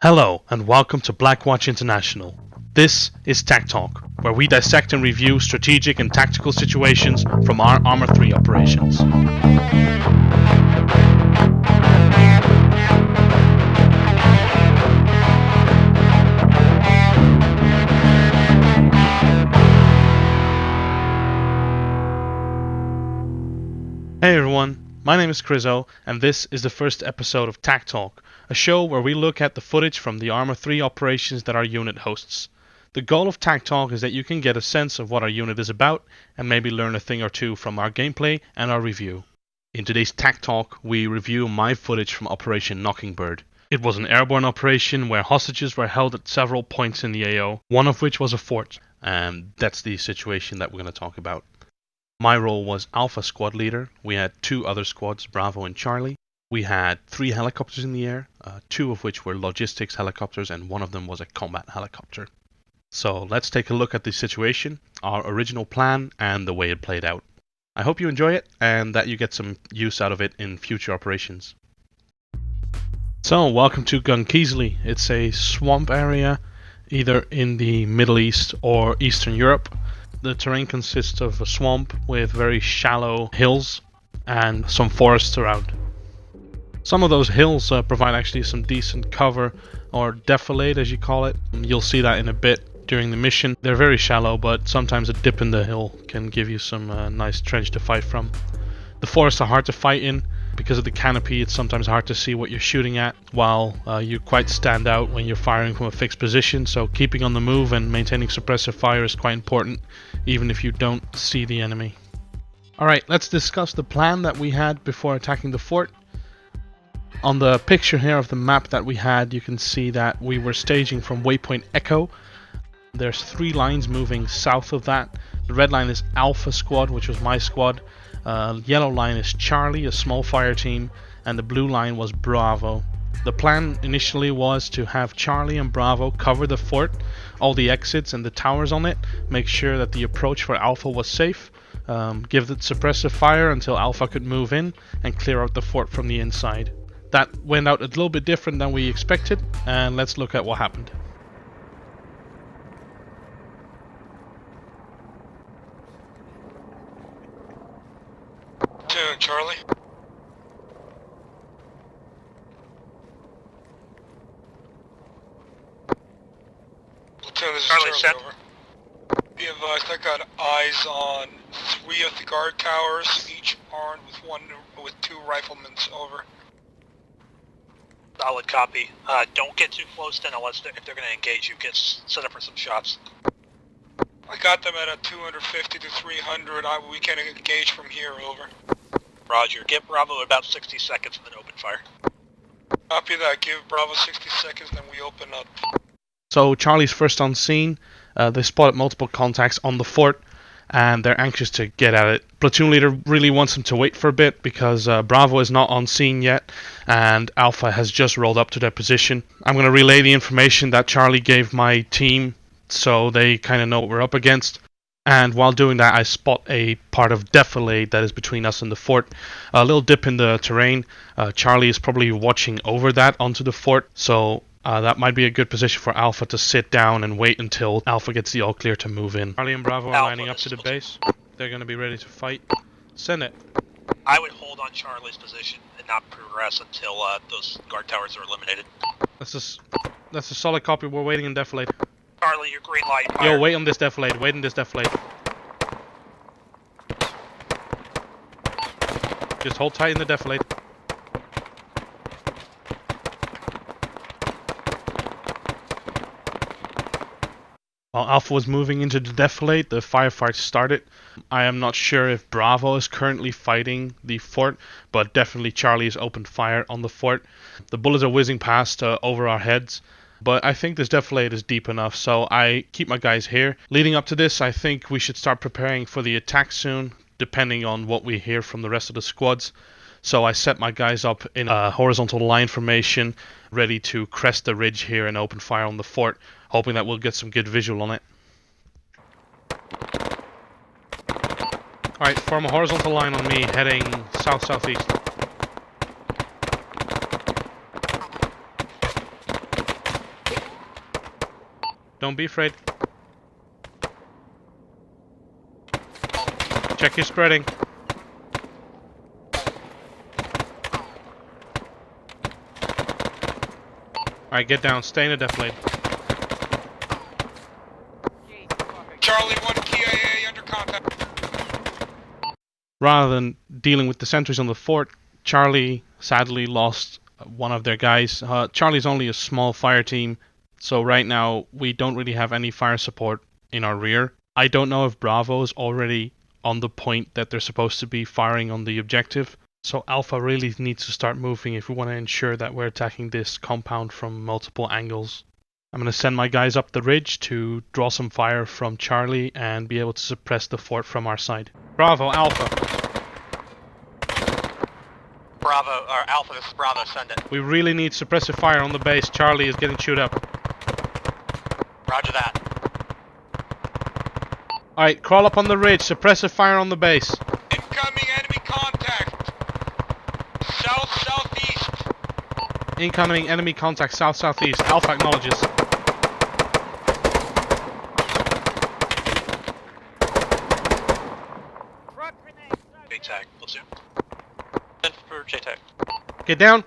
Hello and welcome to Blackwatch International. This is Tac Talk, where we dissect and review strategic and tactical situations from our Arma 3 operations. Hey everyone, my name is Chrizzo, and this is the first episode of Tac Talk, a show where we look at the footage from the Arma 3 operations that our unit hosts. The goal of Tac Talk is that you can get a sense of what our unit is about, and maybe learn a thing or two from our gameplay and our review. In today's Tac Talk, we review my footage from Operation Mockingbird. It was an airborne operation where hostages were held at several points in the AO, one of which was a fort, and that's the situation that we're going to talk about. My role was Alpha Squad Leader. We had two other squads, Bravo and Charlie. We had 3 helicopters in the air, 2 of which were logistics helicopters and one of them was a combat helicopter. So let's take a look at the situation, our original plan, and the way it played out. I hope you enjoy it and that you get some use out of it in future operations. So, welcome to Gunkeesley. It's a swamp area, either in the Middle East or Eastern Europe. The terrain consists of a swamp with very shallow hills and some forests around. Some of those hills provide actually some decent cover, or defilade as you call it. You'll see that in a bit during the mission. They're very shallow, but sometimes a dip in the hill can give you some nice trench to fight from. The forests are hard to fight in. Because of the canopy, it's sometimes hard to see what you're shooting at, while you quite stand out when you're firing from a fixed position, so keeping on the move and maintaining suppressive fire is quite important, even if you don't see the enemy. Alright, let's discuss the plan that we had before attacking the fort. On the picture here of the map that we had, you can see that we were staging from waypoint Echo. There's 3 lines moving south of that. The red line is Alpha Squad, which was my squad. Yellow line is Charlie, a small fire team, and the blue line was Bravo. The plan initially was to have Charlie and Bravo cover the fort, all the exits and the towers on it, make sure that the approach for Alpha was safe, give it suppressive fire until Alpha could move in, and clear out the fort from the inside. That went out a little bit different than we expected, and let's look at what happened. Charlie. Platoon, this is Charlie. Over. Be advised, I got eyes on 3 of the guard towers, each armed with 2 riflemen. Over. Solid copy. Don't get too close then, unless if they're going to engage you. Get set up for some shots. I got them at a 250 to 300. We can engage from here. Over. Roger. Give Bravo about 60 seconds and then open fire. Copy that. Give Bravo 60 seconds, then we open up. So Charlie's first on scene. They spotted multiple contacts on the fort, and they're anxious to get at it. Platoon leader really wants them to wait for a bit because Bravo is not on scene yet, and Alpha has just rolled up to their position. I'm going to relay the information that Charlie gave my team, so they kind of know what we're up against. And while doing that, I spot a part of defilade that is between us and the fort. A little dip in the terrain. Charlie is probably watching over that onto the fort, so that might be a good position for Alpha to sit down and wait until Alpha gets the all clear to move in. Charlie and Bravo are lining up to the base. They're going to be ready to fight. Send it. I would hold on Charlie's position and not progress until those guard towers are eliminated. That's a solid copy. We're waiting in defilade. Charlie, your green light. Fire. Yo, wait on this defilade. Wait on this defilade. Just hold tight in the defilade. While Alpha was moving into the defilade, the firefight started. I am not sure if Bravo is currently fighting the fort, but definitely Charlie has opened fire on the fort. The bullets are whizzing past over our heads. But I think this defilade is deep enough, so I keep my guys here. Leading up to this, I think we should start preparing for the attack soon, depending on what we hear from the rest of the squads. So I set my guys up in a horizontal line formation, ready to crest the ridge here and open fire on the fort, hoping that we'll get some good visual on it. Alright, form a horizontal line on me, heading south-southeast. Don't be afraid. Check your spreading. Alright, get down. Stay in the defilade. Charlie 1 KIA under contact. Rather than dealing with the sentries on the fort, Charlie sadly lost one of their guys. Charlie's only a small fire team, so right now we don't really have any fire support in our rear. I don't know if Bravo is already on the point that they're supposed to be firing on the objective, so Alpha really needs to start moving if we want to ensure that we're attacking this compound from multiple angles. I'm going to send my guys up the ridge to draw some fire from Charlie and be able to suppress the fort from our side. Bravo, Alpha. Bravo, or Alpha, this is Bravo, send it. We really need suppressive fire on the base. Charlie is getting chewed up. Roger that. Alright, crawl up on the ridge. Suppressive fire on the base. Incoming enemy contact. South-southeast. Incoming enemy contact south-southeast. Alpha acknowledges. J-Tac, platoon. Send for J-Tac. Get down.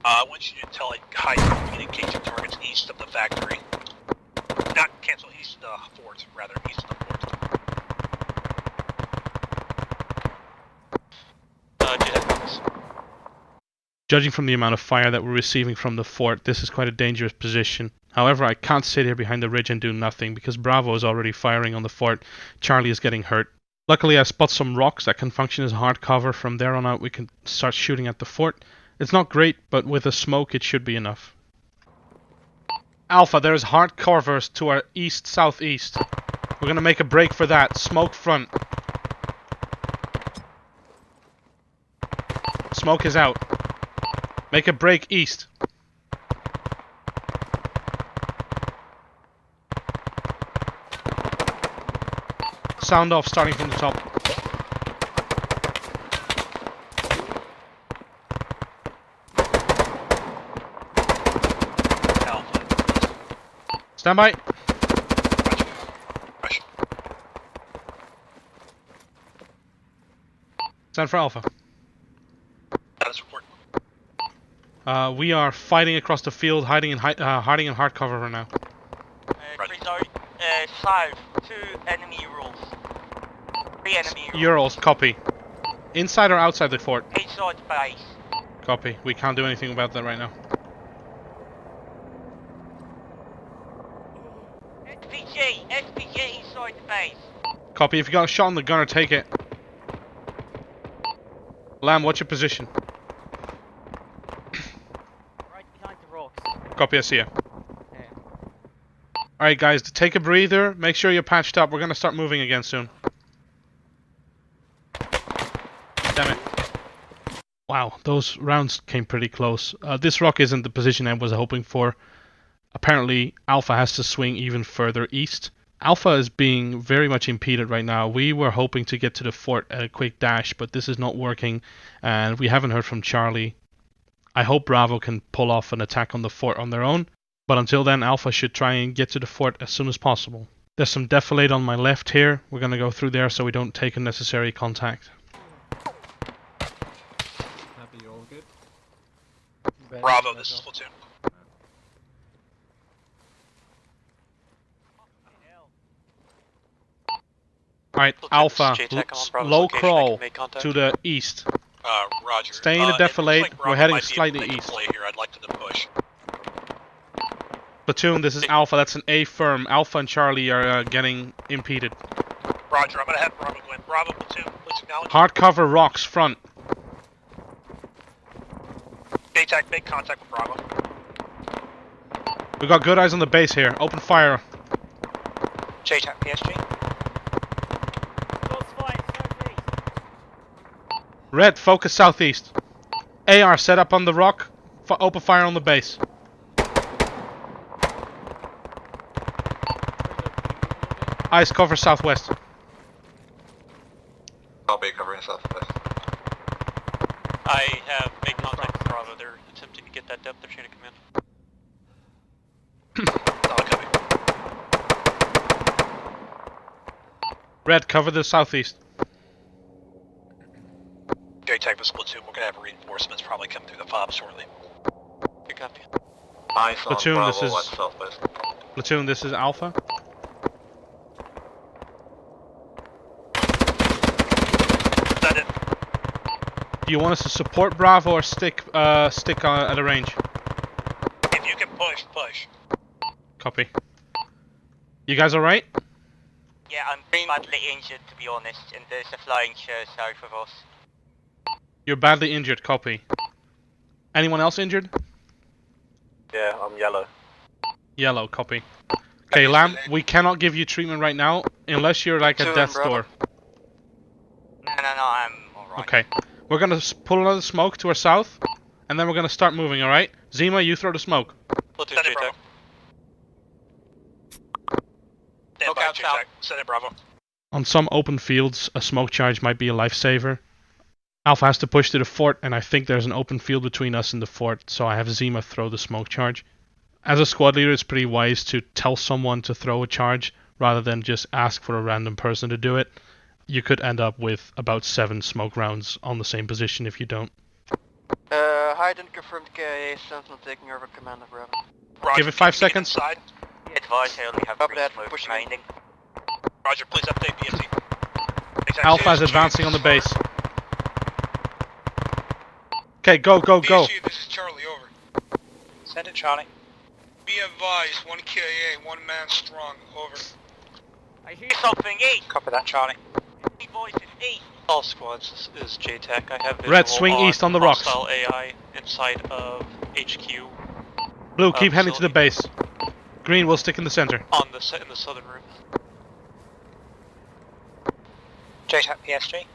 I want you to tell it high speed engaging targets east of the factory. Not cancel east of the fort, rather east of the fort. J-Tac focus. Judging from the amount of fire that we're receiving from the fort, this is quite a dangerous position. However, I can't sit here behind the ridge and do nothing because Bravo is already firing on the fort. Charlie is getting hurt. Luckily, I spot some rocks that can function as hard cover. From there on out, we can start shooting at the fort. It's not great, but with the smoke, it should be enough. Alpha, there's hard covers to our east-southeast. We're gonna make a break for that. Smoke front. Smoke is out. Make a break east. Sound off starting from the top. Alpha. Stand by. Rush. Stand for Alpha. Status report. We are fighting across the field, hiding in hard cover right now. Chrizzo, south, 2 enemy Urals. 3 enemy Urals, copy. Inside or outside the fort? Inside base. Copy. We can't do anything about that right now. SPG inside the base. Copy. If you got a shot on the gunner, take it. Lamb, what's your position? Right behind the rocks. Copy, I see you. Alright guys, take a breather, make sure you're patched up, we're gonna start moving again soon. Damn it. Wow, those rounds came pretty close. This rock isn't the position I was hoping for. Apparently, Alpha has to swing even further east. Alpha is being very much impeded right now. We were hoping to get to the fort at a quick dash, but this is not working, and we haven't heard from Charlie. I hope Bravo can pull off an attack on the fort on their own. But until then, Alpha should try and get to the fort as soon as possible. There's some defilade on my left here. We're going to go through there so we don't take unnecessary contact. Happy, all good? Bravo, this is platoon. Alright, Alpha, low crawl to the east. Roger. Stay in the defilade. Like We're heading might be slightly able to make a east. play here. I'd like to push. Platoon, this is Alpha. That's an A firm. Alpha and Charlie are getting impeded. Roger, I'm gonna have Bravo go in. Bravo, platoon, please acknowledge. Hard cover rocks front. J-Tac, make contact with Bravo. We got good eyes on the base here. Open fire. J-Tac, PSG. Red, focus southeast. AR set up on the rock. Open fire on the base. Eyes cover southwest. Copy, covering southwest. I have made contact with Bravo. They're attempting to get that depth of chain of command. Solid copy. Red, cover the southeast. JTAC this platoon, we're gonna have reinforcements probably come through the fob shortly. Pick up. Eyes on Platoon, Bravo this is- at southwest. Platoon, this is Alpha. That it. Do you want us to support Bravo or stick at a range? If you can push, push. Copy. You guys alright? Yeah, I'm badly injured to be honest, and there's a flying chair south of us. You're badly injured, copy. Anyone else injured? Yeah, I'm yellow. Yellow, copy. Okay, Lamb, we cannot give you treatment right now unless you're like at death's door. No, I'm alright. Okay. We're gonna pull another smoke to our south, and then we're gonna start moving, alright? Zima, you throw the smoke. Platoon Send it, Bravo. JTAC. Stand by, JTAC. Send it, Bravo. On some open fields, a smoke charge might be a lifesaver. Alpha has to push to the fort, and I think there's an open field between us and the fort, so I have Zima throw the smoke charge. As a squad leader, it's pretty wise to tell someone to throw a charge, rather than just ask for a random person to do it. You could end up with about 7 smoke rounds on the same position if you don't. Hide and confirmed KIA, Sentinel taking over command of Bravo. Roger, Give it 5 keep seconds. Inside. Be advised, I only have Copy 3 that, smoke pushing remaining. Roger, please update BFT. Exact Alpha is status, advancing on the change. base. Okay, go, go, go. BSU, this is Charlie, over. Send it, Charlie. Be advised, 1 KIA, 1 man strong, over. I hear something east! Copy that, Charlie. Voices east! All squads, this is JTAC. I have Red, visual swing east on the rocks. hostile AI inside of HQ Blue, keep heading to the facility. base. Green, we'll stick in the center. on the in the southern room. JTAC PSG.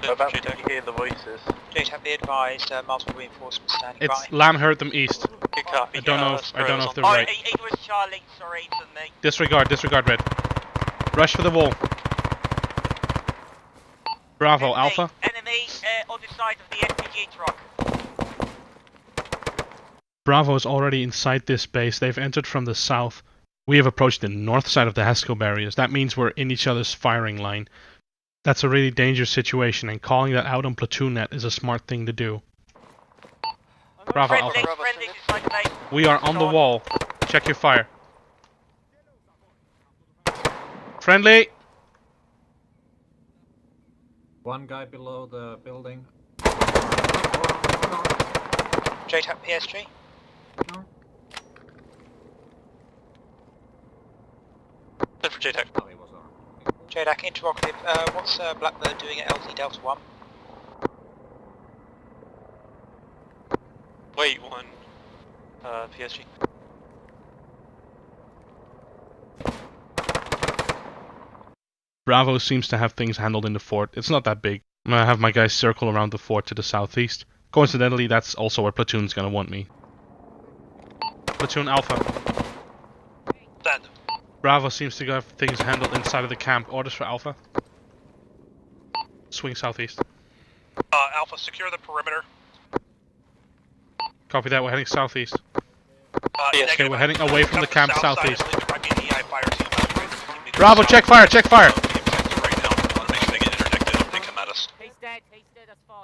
About JTAC. to hear the voices. JTAC be advised, multiple reinforcements standing It's Lamb hurt them east. Good copy. I don't know if Sparrows on they're the- right. It was Charlie, sorry, it's on me. Disregard, Red. Rush for the wall. Bravo, Alpha. Enemy on the side of the SPG truck. Bravo is already inside this base. They've entered from the south. We have approached the north side of the HESCO barriers. That means we're in each other's firing line. That's a really dangerous situation, and calling that out on platoon net is a smart thing to do. Bravo, Friendly, Alpha. friendly, inside the base. We are on the wall. Check your fire. Friendly! One guy below the building. JTAC PSG. Send for JTAC. Oh, he was on. JTAC interrogative. What's Blackbird doing at LZ Delta 1? Wait, one. PSG. Bravo seems to have things handled in the fort. It's not that big. I'm gonna have my guys circle around the fort to the southeast. Coincidentally, that's also where platoon's gonna want me. Platoon Alpha. Send. Bravo seems to have things handled inside of the camp. Orders for Alpha. Swing southeast. Alpha, secure the perimeter. Copy that, we're heading southeast. Yes, Okay, we're heading away from the camp southeast. There might be an EI fire team out there. Bravo, check fire, check fire! Right now, we want to make sure they get interdicted if they come at us. He's dead, that's far.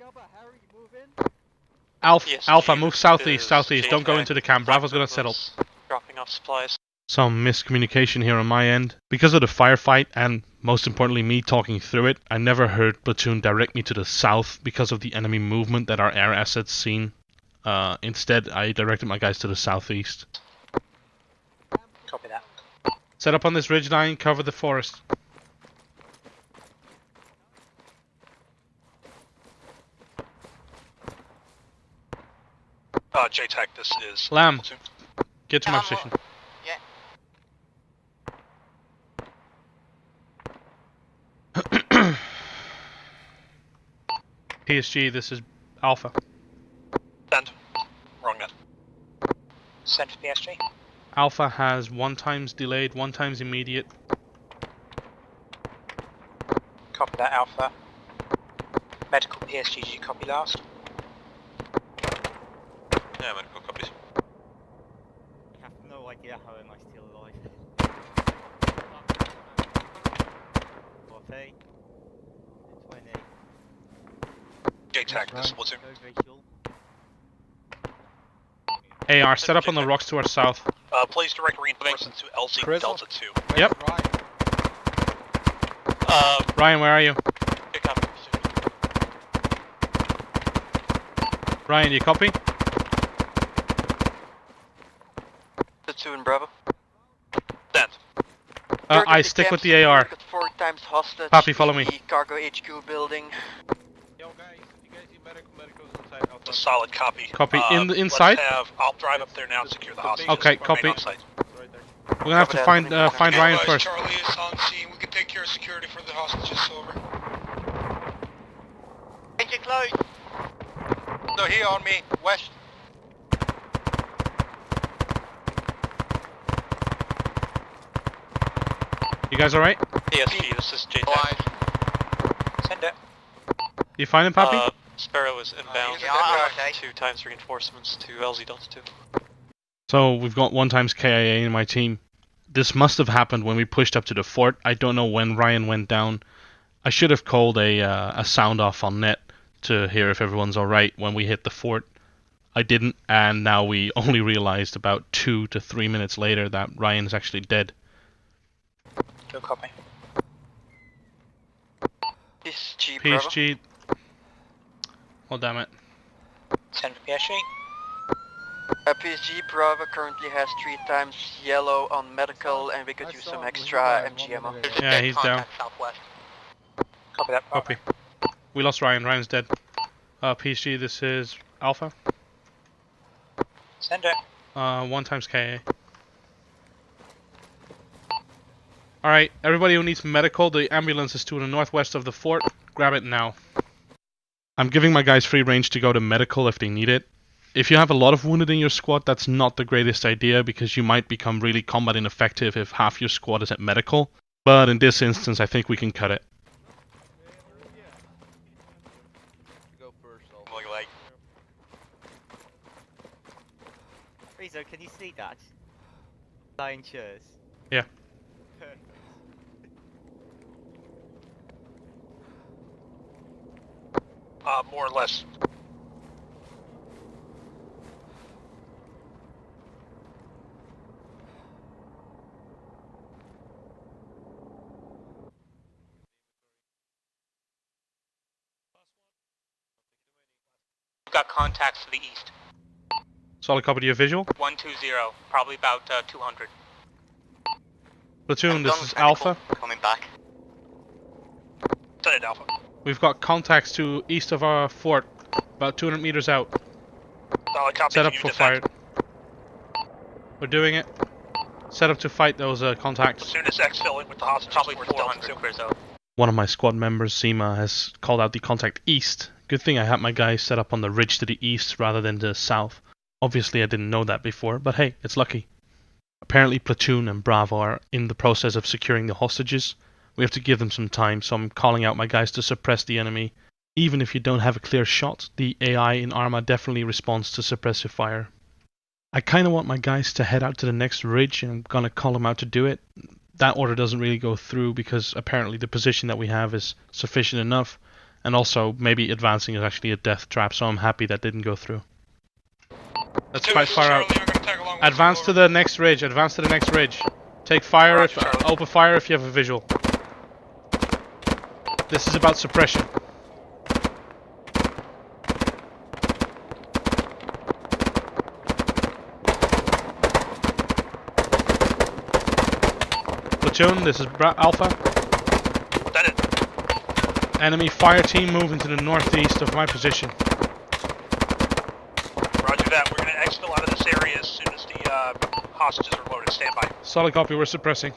Alpha, PSG move southeast, is southeast. Don't go JTAC. into the camp. Bravo's gonna settle. Dropping off supplies. Some miscommunication here on my end. Because of the firefight, and most importantly me talking through it, I never heard platoon direct me to the south because of the enemy movement that our air assets seen. Instead, I directed my guys to the southeast. Copy that. Set up on this ridgeline, cover the forest. JTAC, this is... Lamb. platoon. Get to my Lamb, position. Yeah. PSG, this is Alpha. Send. Wrong net. Send for PSG. Alpha has 1 times delayed, 1 times immediate. Copy that, Alpha. Medical PSG, did you copy last? Yeah, medical copies. I have no idea how am I still alive. Copy. 20. J-Tac, this was him. No visual. AR, set up on the rocks to our south. Please direct reinforcements to LZ Chrizzo? Delta 2. Yep. Ryan, where are you? Pick up. Ryan, you copy? The 2 in Bravo. Send. I stick with the AR. Got 4 times hostage. Papi, follow me. in the cargo HQ building. Yo guys, you guys see medicals inside A solid copy. Copy. Inside? I'll drive up there now and secure the hostages. Okay, Remain copy. on site. right there. We're gonna have to find Ryan Guys, first. Charlie is on scene. We can take care of security for the hostages. Over. Engine closed. No, here on me, west. You guys alright? PSG, this is J-Tac. Send it. You find him, Papi? Sparrow is inbound. Yeah, I'm okay. 2 times reinforcements to LZ Delta 2. So we've got 1 times KIA in my team. This must have happened when we pushed up to the fort. I don't know when Ryan went down. I should have called a sound off on net to hear if everyone's alright when we hit the fort. I didn't, and now we only realized about 2 to 3 minutes later that Ryan's actually dead. Good copy. PSG Bravo. PSG. Oh damn it. Send for PSG. PSG Bravo currently has 3 times yellow on medical, and we could use some extra MGMO. Yeah, he's down. Southwest. Copy that. Copy. We lost Ryan. Ryan's dead. PSG, this is Alpha. Send it. 1 times KIA. Alright, everybody who needs medical, the ambulance is to the northwest of the fort. Grab it now. I'm giving my guys free range to go to medical if they need it. If you have a lot of wounded in your squad, that's not the greatest idea because you might become really combat ineffective if half your squad is at medical. But in this instance, I think we can cut it. Go first. Chrizzo, can you see that? Flying chairs. Yeah. More or less. We've got contacts to the east. Solid copy to your visual. 120, probably about 200. Platoon, this is Alpha. Coming back. Send it, Alpha. We've got contacts to east of our fort, about 200 meters out. Solid copy. Set up Can for you fire. defend? We're doing it. Set up to fight those contacts. As soon as exfil in with the hostages, Probably towards Delta 400, 2. Chrizzo. One of my squad members, Seema, has called out the contact east. Good thing I had my guys set up on the ridge to the east rather than the south. Obviously I didn't know that before, but hey, it's lucky. Apparently Platoon and Bravo are in the process of securing the hostages. We have to give them some time, so I'm calling out my guys to suppress the enemy. Even if you don't have a clear shot, the AI in Arma definitely responds to suppressive fire. I kinda want my guys to head out to the next ridge and I'm gonna call them out to do it. That order doesn't really go through because apparently the position that we have is sufficient enough, and also maybe advancing is actually a death trap, so I'm happy that didn't go through. Let's fight fire out. Advance to the next ridge, advance to the next ridge. Take fire, open fire if you have a visual. This is about suppression. Platoon, this is Alpha. Send it. Enemy fire team moving to the northeast of my position. Roger that. We're going to exfil out of this area as soon as the hostages are loaded. Stand by. Solid copy, we're suppressing.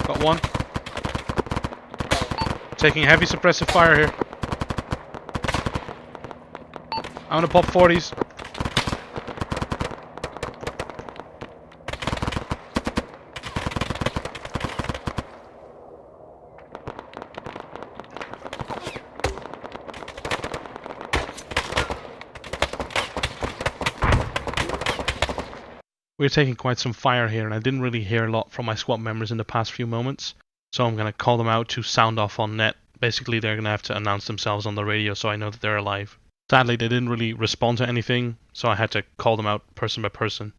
Got one. Taking heavy suppressive fire here. I'm gonna pop 40s. We're taking quite some fire here, and I didn't really hear a lot from my squad members in the past few moments, so I'm going to call them out to sound off on net. Basically, they're going to have to announce themselves on the radio so I know that they're alive. Sadly, they didn't really respond to anything, so I had to call them out person by person.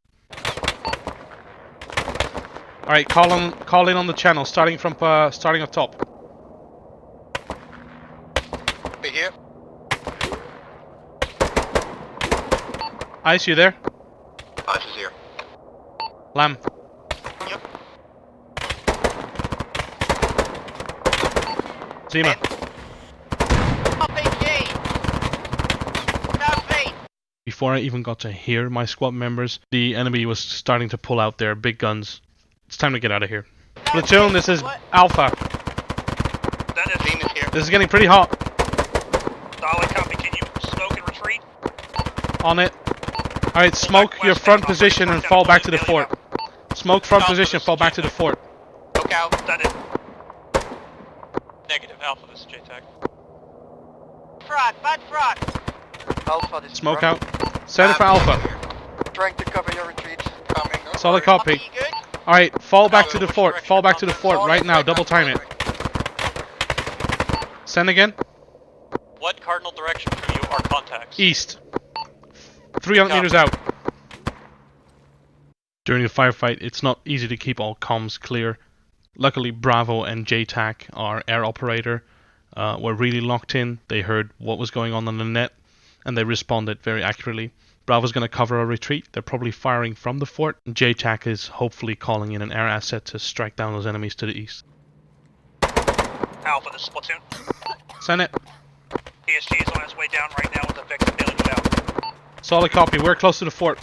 Alright, call in on the channel, starting up top. Be here. Ice, you there? Ice is here. Lamb. Yep. Zima. Before I even got to hear my squad members, the enemy was starting to pull out their big guns. It's time to get out of here. Platoon, this is Alpha. That is Dean is here. This is getting pretty hot. solid copy. Can you smoke and retreat? On it. Alright, smoke your front position and fall back to the fort. Smoke front position, fall back to the fort. Look out. That is. Negative. Alpha, this is JTAC. Frog, bad frog. Alpha, this is Smoke frog. out. Set it for Alpha. Trying to cover your retreat. Coming. Oh, Solid sorry. copy. Alright, fall back to the fort. Fall back to the fort right now. Double time it. Send again. What cardinal direction for you are contacts? East. 300 meters out. During the firefight, it's not easy to keep all comms clear. Luckily, Bravo and JTAC, our air operator, were really locked in. They heard what was going on the net, and they responded very accurately. Bravo's going to cover a retreat. They're probably firing from the fort. And JTAC is hopefully calling in an air asset to strike down those enemies to the east. Alpha, this is platoon. Send it. PSG is on its way down right now with the victim dealing it out. Solid copy. We're close to the fort.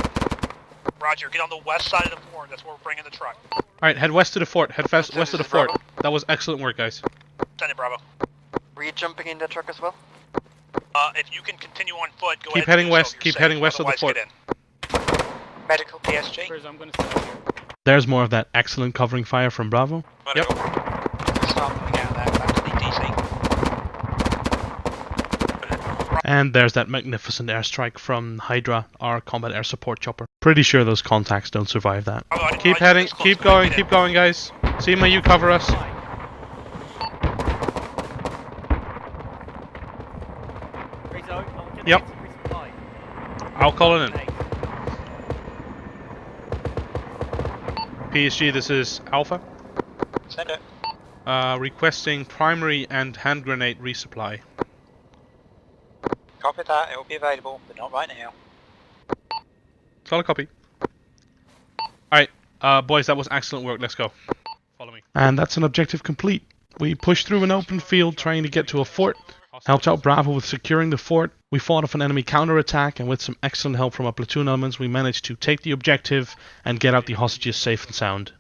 Roger, get on the west side of the fort. That's where we're bringing the truck. Alright, head west to the fort. Head west to the fort. That was excellent work, guys. Send it, Bravo. Were you jumping in that truck as well? If you can continue on foot, go Keep ahead heading and do so west, if you're keep safe. heading west of the Otherwise, fort. get in. Medical PSG. Chrizzo, I'm gonna stop here. There's more of that excellent covering fire from Bravo. Yep. Stop coming out of there, back to the DC. And there's that magnificent airstrike from Hydra, our combat air support chopper. Pretty sure those contacts don't survive that. Keep heading, keep going, guys. Seema, you cover us. Chrizzo, I want you to Yep. get some resupply. I'll call it in. Thanks. PSG, this is Alpha. Send it. Requesting primary and hand grenade resupply. Copy that, it will be available, but not right now. Solid copy. Alright, boys, that was excellent work. Let's go. Follow me. And that's an objective complete. We pushed through an open field trying to get to a fort. Helped out Bravo with securing the fort. We fought off an enemy counterattack, and with some excellent help from our platoon elements, we managed to take the objective and get out the hostages safe and sound.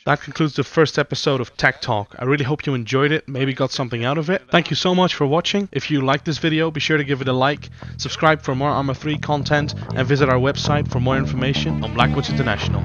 That concludes the first episode of Tac Talk. I really hope you enjoyed it, maybe got something out of it. Thank you so much for watching. If you liked this video, be sure to give it a like, subscribe for more Arma 3 content, and visit our website for more information on Blackwoods International.